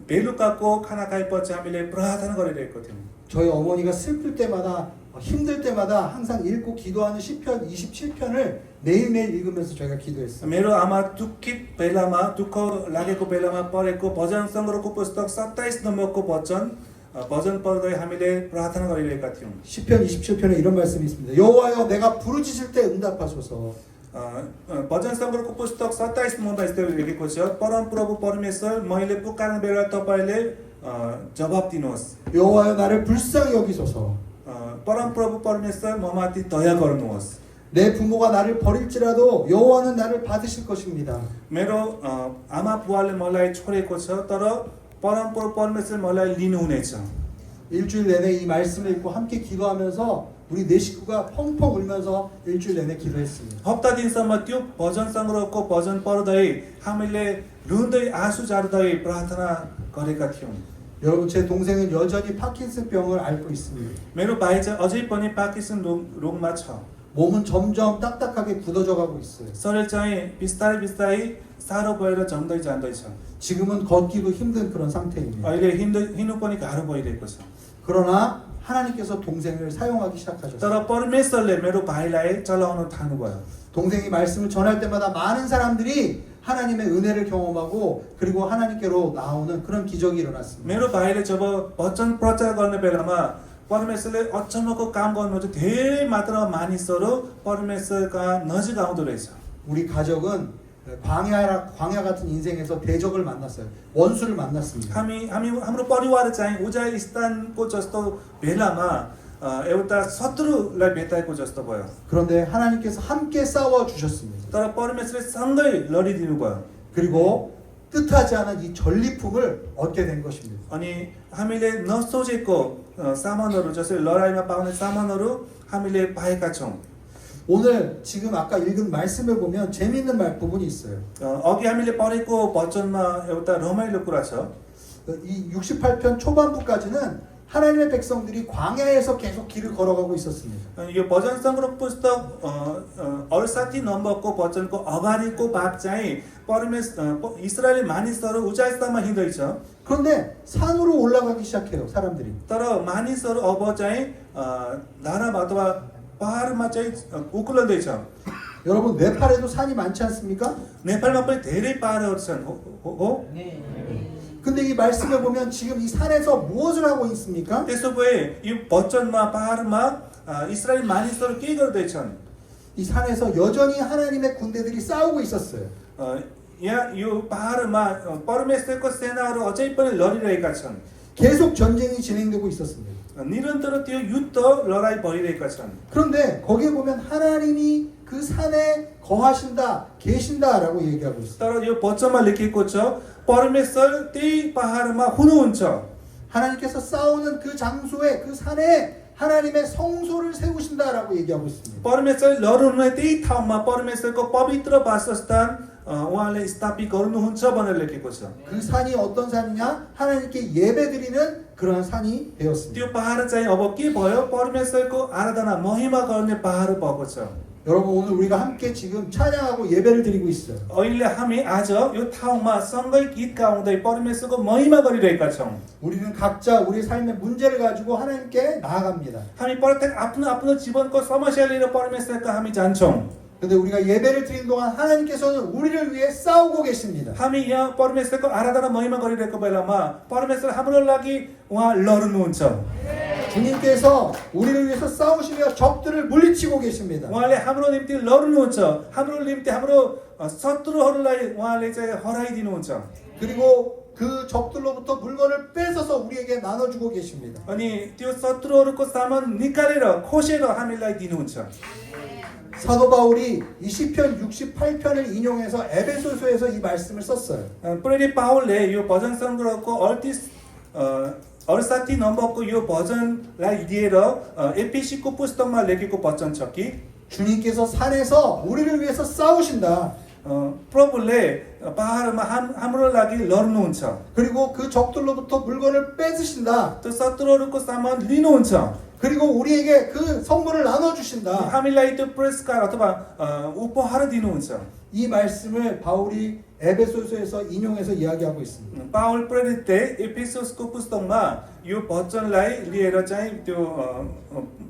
बेलुकाको खाना खाएपछि हामीले प्रार्थना गरिरहेको थियौँ. 저희 어머니가 슬플 때마다 힘들 때마다 항상 읽고 기도하는 시편 27편을 매일매일 읽으면서 저희가 기도했어요. मेरो आमा दुःखित बेलामा दुःख लागेको बेलामा पढेको भजन सङ्ग्रहको पुस्तक 27 नम्बरको भजन पढ्दै हामीले प्रार्थना गरिरहेका थियौँ. 시편 27편에 이런 말씀이 있습니다. 여호와여 내가 부르짖을 때 응답하소서. भजन सङ्ग्रहको पुस्तक 27 नम्बरमा यस्तो लेखेको छ, परमप्रभु परमेश्वर मैले पुकार्ने बेला तपाईँले जवाब दिनुहोस्. 여호와여 나를 불쌍히 여기소서. परमप्रभु परमेश्वर ममाथि दया गर्नुहोस्. 내 부모가 나를 버릴지라도 여호와는 나를 받으실 것입니다. मेरो आमा बुवाले मलाई छोडेको छ, तर परमप्रभु परमेश्वर मलाई लिनुहुनेछ. 일주일 내내 이 말씀을 읽고 함께 기도하면서 우리 네 식구가 펑펑 울면서 일주일 내내 기도했습니다. हप्ता दिनसम्म त्यो भजन सङ्ग्रहको भजन पढ्दै हामीले रुँदै आँसु झार्दै प्रार्थना गरेका थियौँ. 여러분 제 동생은 여전히 파킨슨 병을 앓고 있습니다. मेरो भाइ चाहिँ अझै पनि पार्किन्सन रोगमा छ. 몸은 점점 딱딱하게 굳어져 가고 있어요. शरीर चाहिँ बिस्तारै बिस्तारै साह्रो भएर जम्दै जाँदैछ. 지금은 걷기도 힘든 그런 상태입니다. अहिले हिँड्नु पनि गाह्रो भइरहेको छ. 그러나 하나님께서 동생을 사용하기 시작하셨어요. तर परमेश्वरले मेरो भाइलाई चलाउन थाल्नुभयो. 동생이 말씀을 전할 때마다 많은 사람들이 하나님의 은혜를 경험하고 그리고 하나님께로 나오는 그런 기적이 일어났습니다. मेरो भाइले जब वचन प्रचार गर्ने बेलामा परमेश्वरले अचम्मको काम गर्नुहुन्छ. धेरै मात्रामा मानिसहरू परमेश्वरका नजिक आउँदो रहेछ. 우리 가족은 광야 같은 인생에서 대적을 만났어요. 원수를 만났습니다. हाम्रो परिवार चाहिँ उजाइ स्थानको जस्तो बेलामा एउटा शत्रुलाई भेटाएको जस्तो भयो. 그런데 하나님께서 함께 싸워 주셨습니다. तर परमेश्वरले सँगै लडिदिनु भयो. 그리고 뜻하지 않은 이 전리품을 얻게 된 것입니다. अनि हामीले नसोचेको सामानहरू जसरी लडाइँमा पाउने सामानहरू हामीले पाएका छौँ. 오늘 지금 아까 읽은 말씀을 보면 재미있는 부분이 있어요. अघि हामीले पढेको वचनमा एउटा रमाइलो कुरा छ. 이 68편 초반부까지는 하나님의 백성들이 광야에서 계속 길을 걸어가고 있었습니다. यो भजन सङ्ग्रह पुस्तक 68 नम्बरको वचनको अगाडिको भाग चाहिँ इस्रायली मानिसहरू उचाइमा हिँड्दैछ. 그런데 산으로 올라가기 시작해요, 사람들이. तर मानिसहरू अब चाहिँ धारामा अथवा पहाडमा चाहिँ उक्लँदैछ. 여러분 네팔에도 산이 많지 않습니까? नेपालमा पनि धेरै पहाडहरू छन्. हो? 근데 이 말씀을 보면 지금 이 산에서 무엇을 하고 있습니까? त्यसो भए यो वचनमा पहाडमा इस्रायली मानिसहरू के गर्दैछन्? 이 산에서 여전히 하나님의 군대들이 싸우고 있었어요. यहाँ यो पहाडमा परमेश्वरको सेनाहरू अझै पनि लडिरहेका छन्. 계속 전쟁이 진행되고 있었습니다. निरन्तर त्यो युद्ध लडाइँ भइरहेका छन्. 그런데 거기에 보면 하나님이 그 산에 거하신다, 계신다라고 얘기하고 있어요. तर यो वचनमा लेखिएको छ परमेश्वर त्यही पहाडमा हुनुहुन्छ. 하나님께서 싸우는 그 장소에 그 산에 하나님의 성소를 세우신다라고 얘기하고 있습니다. परमेश्वर लड्नुहुने त्यही ठाउँमा परमेश्वरको पवित्र वासस्थान उहाँले स्थापित गर्नुहुन्छ भनेर लेखेको छ. 그 산이 어떤 산이냐? 하나님께 예배드리는 그런 산이 되었습니다. त्यो पहाड चाहिँ अब के भयो? परमेश्वरको आराधना महिमा गर्ने पहाड भएको छ. 여러분 오늘 우리가 함께 지금 찬양하고 예배를 드리고 있어요. अहिले हामी आज यो ठाउँमा सँगै गीत गाउँदै परमेश्वरको महिमा गरिरहेका छौँ. 우리는 각자 우리 삶의 문제를 가지고 하나님께 나아갑니다. हामी प्रत्येक आफ्नो आफ्नो जीवनको समस्या लिएर परमेश्वरका हामी जान्छौँ. 근데 우리가 예배를 드리는 동안 하나님께서는 우리를 위해 싸우고 계십니다. हामी यहाँ परमेश्वरको आराधना महिमा गरिरहेको बेलामा परमेश्वर हाम्रो लागि उहाँ लड्नुहुन्छ. 주님께서 우리를 위해서 싸우시며 적들을 물리치고 계십니다. उहाँले हाम्रो निम्ति लड्नुहुन्छ हाम्रो निम्ति हाम्रो शत्रुहरूलाई उहाँले चाहिँ हराइदिनुहुन्छ 그리고 그 적들로부터 물건을 뺏어서 우리에게 나눠주고 계십니다. अनि त्यो शत्रुहरूको सामान निकालेर खोसेर हामीलाई दिनुहुन्छ 사도 바울이 이 시편 68편을 인용해서 에베소서에서 이 말씀을 썼어요. प्रेरित पावलले यो भजन सङ्ग्रहको 68 नम्बरको यो भजनलाई लिएर एपिसीको पुस्तकमा लेखेको वचन छ कि 주님께서 산에서 우리를 위해서 싸우신다. प्रभुले पहाडमा हाम्रो लागि लड्नुहुन्छ 그리고 그 적들로부터 물건을 뺏으신다. त्यो शत्रुहरूको सामान लिनुहुन्छ 그리고 우리에게 그 선물을 나눠주신다. हामीलाई त्यो पुरस्कार अथवा उपहार दिनुहुन्छ 이 말씀을 바울이 에베소서에서 인용해서 이야기하고 있습니다. पावल प्रेरितले एफिससको पुस्तकमा यो वचनलाई लिएर चाहिँ त्यो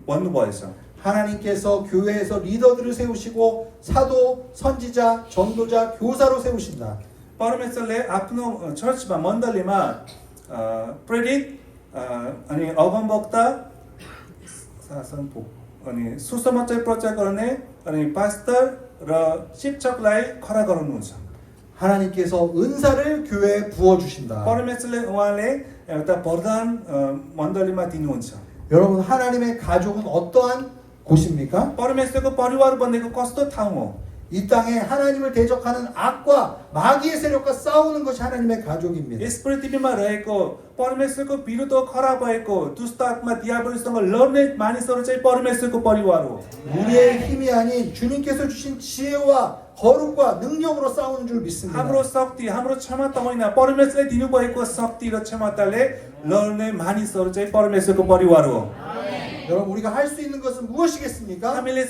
भन्नुभएछ 하나님께서 교회에서 리더들을 세우시고 사도, 선지자, 전도자, 교사로 세우신다. परमेश्वरले आफ्नो चर्चमा मण्डलीमा प्रेरित अनि अगमवक्ता शासनको अनि सुसमाचार प्रचार गर्ने अनि पास्टर र शिक्षकलाई खडा गराउनुहुन्छ 하나님께서 은사를 교회에 부어주신다. परमेश्वरले उहाँले एउटा वरदान मण्डलीमा दिनुहुन्छ 여러분 하나님의 가족은 어떠한 곳입니까? परमेश्वरको परिवार भनेको कस्तो ठाउँ हो 이 땅에 하나님을 대적하는 악과 마귀의 세력과 싸우는 것이 하나님의 가족입니다. यस पृथ्वीमा रहेको परमेश्वरको विरुद्ध खडा भएको दुष्ट आत्मा दियाबलसँग लड्ने मानिसहरू चाहिँ परमेश्वरको परिवार हो 우리의 힘이 아닌 주님께서 주신 지혜와 거룩과 능력으로 싸우는 줄 믿습니다. हाम्रो शक्ति हाम्रो क्षमता होइन परमेश्वरले दिनुभएको शक्ति र क्षमताले लड्ने मानिसहरू चाहिँ परमेश्वरको परिवार हो 여러분 우리가 할 수 있는 것은 무엇이겠습니까? हामीले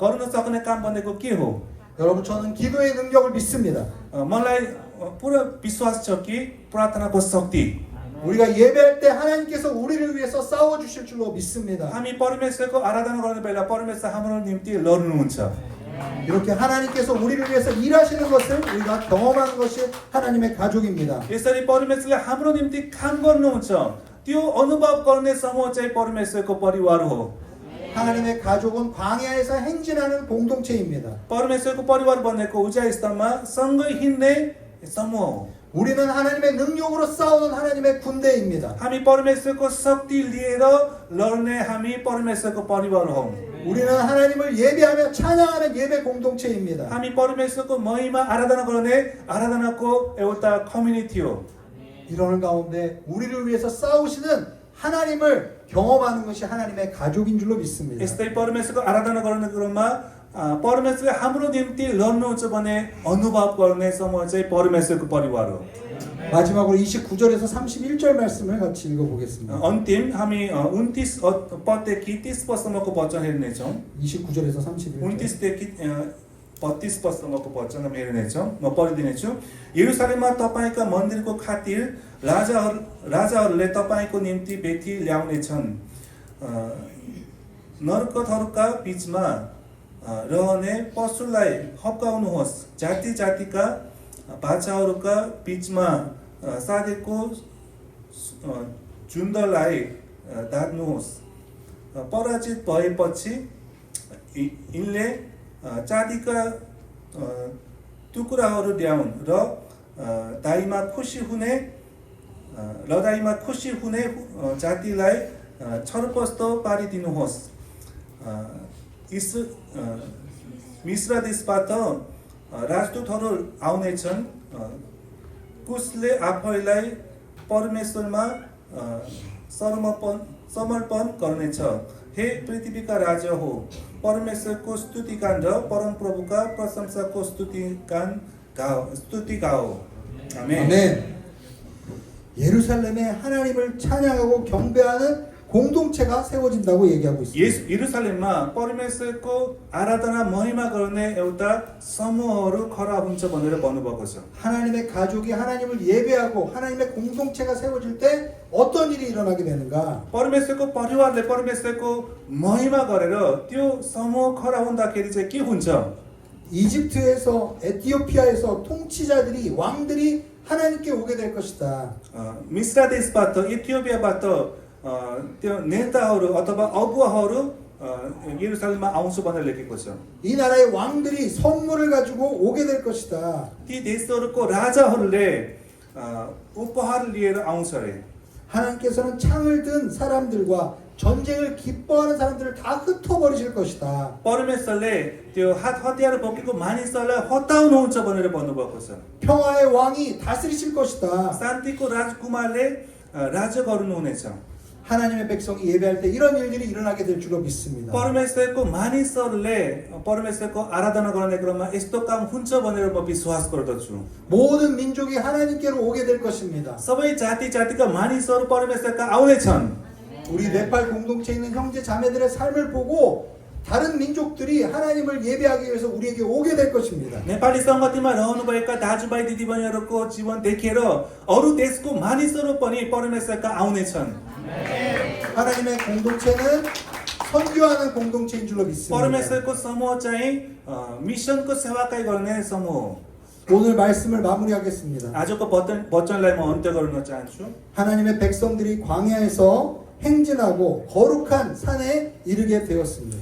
गर्न सक्ने काम भनेको के हो 여러분 저는 기도의 능력을 믿습니다. मलाई पुरा विश्वास छ कि प्रार्थनाको शक्ति 우리가 예배할 때 하나님께서 우리를 위해서 싸워 주실 줄로 믿습니다. हामी परमेश्वरको आराधना गर्ने बेला परमेश्वर हाम्रो निम्ति लड्नुहुन्छ 이렇게 하나님께서 우리를 위해서 일하시는 것을 우리가 경험하는 것이 하나님의 가족입니다. यसरी परमेश्वरले हाम्रो निम्ति काम गर्नुहुन्छ त्यो अनुभव गर्ने समूह चाहिँ परमेश्वरको परिवार हो 하나님의 가족은 광야에서 행진하는 공동체입니다. परमेश्वरको परिवार भनेको उचाइ स्तरमा सँगै हिँड्ने समूह हो 우리는 하나님의 능력으로 싸우는 하나님의 군대입니다. हामी परमेश्वरको शक्ति लिएर लड्ने हामी परमेश्वरको परिवार हौ 우리는 하나님을 예배하며 찬양하는 예배 공동체입니다. हामी परमेश्वरको महिमा आराधना गर्ने आराधनाको एउटा कम्युनिटी हो 이러는 가운데 우리를 위해서 싸우시는 하나님을 경험하는 것이 하나님의 가족인 줄로 믿습니다. यस्तै परमेश्वरको आराधना गर्ने क्रममा परमेश्वरले हाम्रो निम्ति लड्नुहुन्छ भने अनुभव गर्ने समूह चाहिँ परमेश्वरको परिवार हो 마지막으로 29절에서 31절 말씀을 같이 읽어보겠습니다. अन्तिम हामी 29 पददेखि 30 पदसम्मको वचन हेर्नेछौँ 29절에서 31절. 29देखि 32 पदसम्मको वचन हामी हेर्नेछौँ म पढिदिनेछु यरुशलेममा तपाईँका मन्दिरको खातिर राजाहरूले तपाईँको निम्ति बेठी ल्याउनेछन् नरकथहरूका बीचमा रहने पशुलाई हप्काउनुहोस् जाति जातिका भाषाहरूका बीचमा साधेको झुन्डलाई दाग्नुहोस् पराजित भएपछि यिनले चाँदीका टुक्राहरू ल्याउन् र लडाईँमा खुसी हुने जातिलाई छरपस्तो पारिदिनुहोस् मिश्र देशबाट राजदूतहरू आउनेछन् कुशले आफैलाई परमेश्वरमा समर्पण गर्नेछ हे पृथ्वीका राजा हो परमेश्वरको स्तुतिगान र परमप्रभुका प्रशंसाको स्तुति गाओ आमेन. 아멘. 예루살렘에 하나님을 찬양하고 경배하는 공동체가 세워진다고 얘기하고 있습니다. 예루살렘मा परमेश्वरको आराधना महिमा गर्ने एउटा समूहहरू खडा हुन्छ भनेर भन्नुभएको छ. 하나님의 가족이 하나님을 예배하고 하나님의 공동체가 세워질 때 어떤 일이 일어나게 되는가? परमेश्वरको परिवारले परमेश्वरको महिमा गरेर त्यो समूह खडा हुँदाखेरि चाहिँ के हुन्छ? 이집트에서 에티오피아에서 통치자들이 왕들이 하나님께 오게 될 것이다. मिश्र देशबाट इथियोपियाबाट त्यो नेताहरू अथवा अगुवाहरू 예루살렘मा आउँछु भनेर लेखेको छ। 이 나라의 왕들이 선물을 가지고 오게 될 것이다. ती देशहरूको राजाहरूले उपहार लिएर आउँछ अरे। 하나님께서는 창을 든 사람들과 전쟁을 기뻐하는 사람들을 다 흩어버리실 것이다. परमेश्वरले त्यो हात हतियार बोकेको मानिसहरूलाई हटाउनुहुन्छ भनेर भन्नुभएको छ। 평화의 왕이 다스리실 것이다. शान्तिको राजकुमारले राज गर्नुहुनेछ। 하나님의 백성이 예배할 때 이런 일들이 일어나게 될 줄로 믿습니다. परमेश्वरको मानिसहरूले परमेश्वरको आराधना गर्ने क्रममा यस्तो काम हुन्छ भनेर म विश्वास गर्दछु। 모든 민족이 하나님께로 오게 될 것입니다. सबै जाति जातिका मानिसहरू परमेश्वरका आउनेछन्। 우리 네팔 공동체에 있는 형제 자매들의 삶을 보고 다른 민족들이 하나님을 예배하기 위해서 우리에게 오게 될 것입니다. नेपाली संगतिमा रहनुभएका दाजुभाइ दिदीबहिनीहरूको जीवन देखेर अरू देशको मानिसहरू पनि परमेश्वरका आउनेछन्। 하나님의 공동체는 선교하는 공동체인 줄로 믿습니다. परमेश्वरको समूह चाहिँ मिसनको सेवाकाई गर्ने समूह। 오늘 말씀을 마무리하겠습니다. आजको वचनलाई म अन्त्य गर्न चाहन्छु। 하나님의 백성들이 광야에서 행진하고 거룩한 산에 이르게 되었습니다.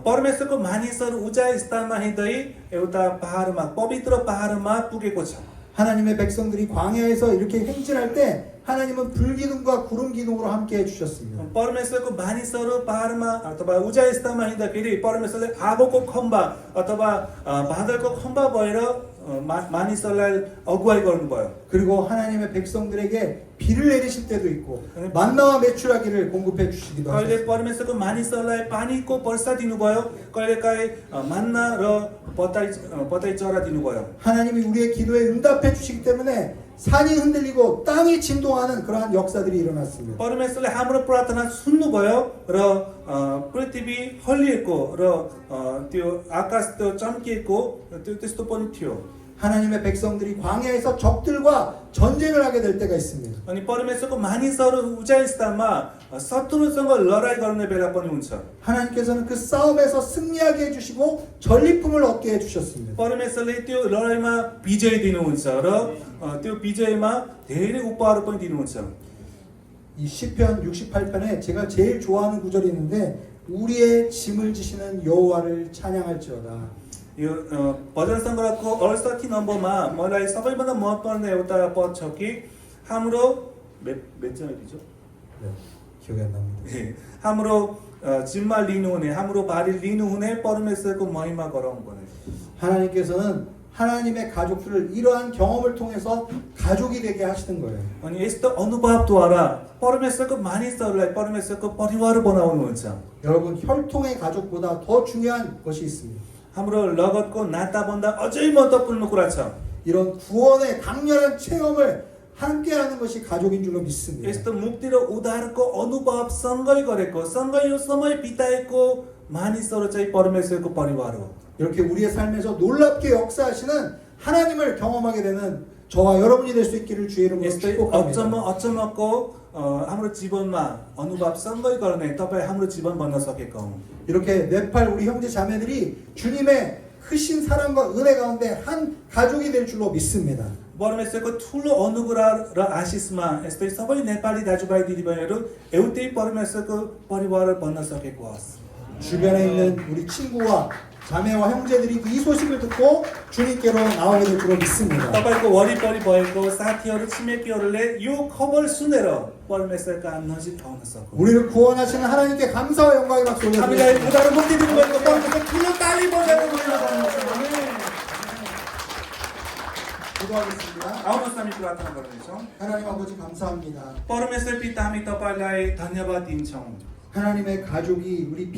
परमेश्वरको मानिसहरू उचाइ स्थानमा हिँड्दै एउटा पहाडमा पवित्र पहाडमा पुगेको छ। 하나님의 백성들이 광야에서 이렇게 행진할 때 하나님은 불기둥과 구름 기둥으로 함께 해주셨습니다. परमेश्वरको मानिसहरू पहाडमा अथवा उचाइ स्थानमा हिँड्दाखेरि परमेश्वरले आगोको खम्बा अथवा बादलको खम्बा भएर मानिसहरूलाई अगुवाई गर्नुभयो। 그리고 하나님의 백성들에게 비를 내리실 때도 있고 만나와 메추라기를 공급해 주시기도 하셨습니다. कहिले परमेश्वरको मानिसहरूलाई पानीको वर्षा दिनुभयो, कहिलेकाहीँ मान्ना र पताई चरा दिनुभयो। 하나님이 우리의 기도에 응답해 주시기 때문에 산이 흔들리고 땅이 진동하는 그러한 역사들이 일어났습니다. परमेश्वरले हाम्रो प्रार्थना सुन्नुभयो र पृथ्वी हल्लिएको र त्यो आकाश त्यो चम्किएको त्यस्तो पनि थियो। 하나님의 백성들이 광야에서 적들과 전쟁을 하게 될 때가 있습니다. अनि परमेश्वरको मानिसहरू उचाइ स्थानमा शत्रुसँग लडाई गर्ने बेला पनि हुन्छ। 하나님께서는 그 싸움에서 승리하게 해주시고 전리품을 얻게 해주셨습니다. परमेश्वरले त्यो लडाईमा विजय दिनुहुन्छ र त्यो विजयमा धेरै उपहार पनि दिनुहुन्छ। 이 시편 68편에 제가 제일 좋아하는 구절이 있는데 우리의 짐을 지시는 여호와를 찬양할지어다. यो भजन सङ्ग्रहको 68 नम्बरमा मलाई सबैभन्दा महत्त्वपूर्ण एउटा पद छ कि हाम्रो बेच्चैदि죠? 네, 기억이 안 납니다. हाम्रो जिम्मा लिनुहुने हाम्रो भारी लिनुहुने परमेश्वरको महिमा गरौँ भने 하나님께서는 하나님의 가족들을 이러한 경험을 통해서 가족이 되게 하시는 거예요. अनि यस्तो अनुभवद्वारा परमेश्वरको मानिसहरूलाई परमेश्वरको परिवार बनाउनुहुन्छ। 여러분 혈통의 가족보다 더 중요한 것이 있습니다. हाम्रो लगतको नाताभन्दा अझै महत्त्वपूर्ण कुरा छ। 이런 구원의 강렬한 체험을 함께하는 것이 가족인 줄로 믿습니다. यस्तो मुक्ति र उद्धारको अनुभव सँगै गरेको सँगै यो समय बिताएको मानिसहरू चाहिँ परमेश्वरको परिवार हो। 이렇게 우리의 삶에서 놀랍게 역사하시는 하나님을 경험하게 되는 저와 여러분이 될 수 있기를 주의 이름으로 यस्तै 축복합니다. अचम्मको हाम्रो जीवनमा अनुभव सँगै गर्ने तपाईँ हाम्रो जीवन बन्न सकेका हुन्। 이렇게 네팔 우리 형제 자매들이 주님의 크신 사랑과 은혜 가운데 한 가족이 될 줄로 믿습니다. परमेश्वरको ठुलो अनुग्रह र आशिषमा यस्तै सबै नेपाली दाजुभाइ दिदीबहिनीहरू एउटै परमेश्वरको परिवार बन्न सकेको होस्। 주변에 있는 우리 친구와 자매와 형제들이 이 소식을 듣고 주님께로 나오게 될 줄로 믿습니다. तपाईको वरिपरि भएको साथीहरू छिमेकीहरूले यो खबर सुनेर परमेश्वरका नजिक आउन सकु। 우리를 구원하시는 하나님께 감사와 영광의 박수 हामीलाई 올려드립니다. उद्धार मुक्ति दिनुभएको परमेश्वर ठुलो ताली बजाएर बोल्नुहोस्। 기도하겠습니다. आउनुहोस् हामी प्रार्थना गर्नेछौँ। 하나님 아버지 감사합니다. परमेश्वर पिता हामी तपाईलाई धन्यवाद दिन्छौँ। 하나님의 가족이 우리